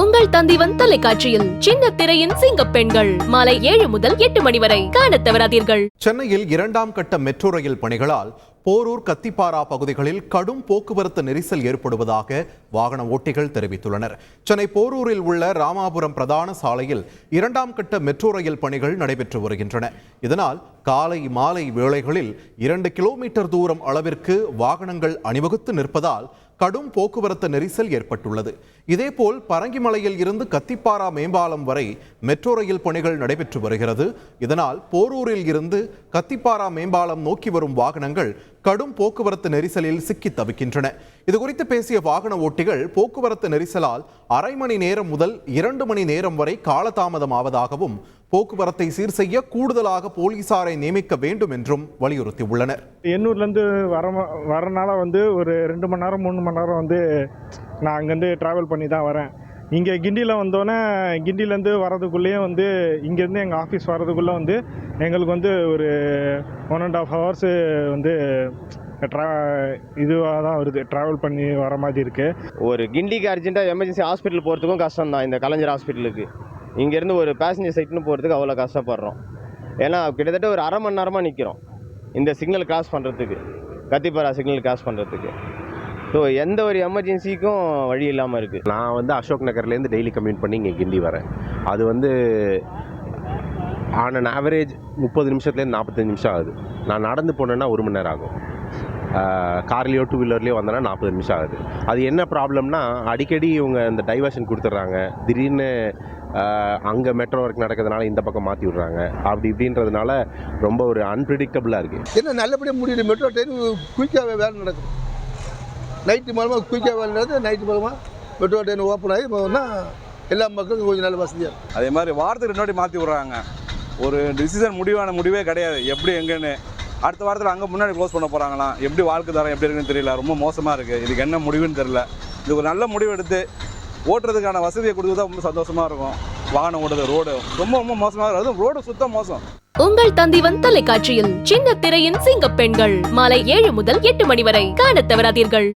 உங்கள் தந்திவன் தொலைக்காட்சியில் சின்ன திரையின் சிங்க பெண்கள் மாலை 7 முதல் 8 மணி வரை காணத் தவறாதீர்கள். சென்னையில் 2ஆம் கட்ட மெட்ரோ ரயில் பணிகளால் போரூர் கத்திப்பாரா பகுதிகளில் கடும் போக்குவரத்து நெரிசல் ஏற்படுவதாக வாகன ஓட்டிகள் தெரிவித்துள்ளனர். சென்னை போரூரில் உள்ள ராமாபுரம் பிரதான சாலையில் 2ஆம் கட்ட மெட்ரோ ரயில் பணிகள் நடைபெற்று வருகின்றன. இதனால் காலை மாலை வேளைகளில் 2 கிலோமீட்டர் தூரம் அளவிற்கு வாகனங்கள் அணிவகுத்து நிற்பதால் கடும் போக்குவரத்து நெரிசல் ஏற்பட்டுள்ளது. இதேபோல் பரங்கிமலையில் இருந்து கத்திப்பாரா மேம்பாலம் வரை மெட்ரோ ரயில் பணிகள் நடைபெற்று வருகிறது. இதனால் போரூரில் இருந்து கத்திப்பாரா மேம்பாலம் நோக்கி வரும் வாகனங்கள் கடும் போக்குவரத்து நெரிசலில் சிக்கி தவிக்கின்றன. இதுகுறித்து பேசிய வாகன ஓட்டிகள் போக்குவரத்து நெரிசலால் அரை மணி நேரம் முதல் 2 மணி நேரம் வரை காலதாமதமாவதாகவும் போக்குவரத்தை சீர் செய்ய கூடுதலாக போலீசாரை நியமிக்க வேண்டும் என்றும் வலியுறுத்தியுள்ளனர். எண்ணூர்லேருந்து வரனால ஒரு 2 மணி நேரம் 3 மணி நேரம் நான் அங்கேருந்து ட்ராவல் பண்ணி தான் வரேன். இங்கே கிண்டியில் வந்தோன்னே கிண்டிலேருந்து வரதுக்குள்ளேயே இங்கேருந்து எங்கள் ஆஃபீஸ் வரதுக்குள்ளே எங்களுக்கு ஒரு 1.5 hours இதுவாக தான் வருது. ட்ராவல் பண்ணி வர மாதிரி இருக்குது. ஒரு கிண்டிக்கு அர்ஜென்ட்டாக எமர்ஜென்சி ஹாஸ்பிட்டல் போகிறதுக்கும் கஷ்டம் தான். இந்த கலைஞர் ஹாஸ்பிட்டலுக்கு இங்கேருந்து ஒரு பேசஞ்சர் சைட்னு போகிறதுக்கு அவ்வளோ கஷ்டப்படுறோம். ஏன்னா கிட்டத்தட்ட ஒரு அரை மணி நேரமாக நிற்கிறோம் இந்த சிக்னல் கிராஸ் பண்ணுறதுக்கு, கத்திப்பாரா சிக்னல் கிராஸ் பண்ணுறதுக்கு. ஸோ எந்த ஒரு எமர்ஜென்சிக்கும் வழி இல்லாமல் இருக்குது. நான் அசோக் நகர்லேருந்து டெய்லி கம்யூட் பண்ணி இங்கே கிண்டி வரேன். அது ஆன் அன் ஆவரேஜ் 30 நிமிஷத்துலேருந்து 45 நிமிஷம் ஆகுது. நான் நடந்து போனேன்னா 1 மணி நேரம் ஆகும். கார்லேயோ 2 வீலர்லேயோ வந்தேன்னா 40 நிமிஷம் ஆகுது. அது என்ன ப்ராப்ளம்னா, அடிக்கடி இவங்க இந்த டைவர்ஷன் கொடுத்துட்றாங்க. திடீர்னு அங்கே மெட்ரோ ஒர்க் நடக்கிறதுனால இந்த பக்கம் மாற்றி விட்றாங்க. அப்படி இப்படின்றதுனால ரொம்ப ஒரு அன்பிரிடிக்டபுளாக இருக்குது. என்ன நல்லபடியாக முடியுது. மெட்ரோ ட்ரெயின் குயிக்காகவே வேலை நடக்குது. நைட்டு மூலமாக குயிக்காக வேலை நடக்குது. நைட்டு மூலமாக மெட்ரோ ட்ரெயின் ஓப்பன் ஆகி போனால் எல்லா மக்களுக்கும் கொஞ்சம் நல்ல வசதியாக. அதே மாதிரி வாரத்துக்கு 2 வாட்டி மாற்றி விட்றாங்க. ஒரு டிசிஷன் முடிவே கிடையாது எப்படி எங்கன்னு. அடுத்த வாரத்தில் அங்கே முன்னாடி க்ளோஸ் பண்ண போகிறாங்களாம். எப்படி வாழ்க்கை தரம் எப்படி இருக்குன்னு தெரியல. ரொம்ப மோசமாக இருக்குது. இதுக்கு என்ன முடிவுன்னு தெரியல. இது ஒரு நல்ல முடிவு எடுத்து ஓட்டுறதுக்கான வசதியை கொடுத்தா ரொம்ப சந்தோஷமாக இருக்கும். வாகனம் ஓடுறது ரோடு ரொம்ப மோசமாக இருக்குது. அதுவும் ரோடு சுத்தம் மோசம். உங்கள் தந்திவன் தொலைக்காட்சியில் சின்ன திரையின் சிங்க பெண்கள் மாலை 7 முதல் 8 மணி வரை காணத் தவறாதீர்கள்.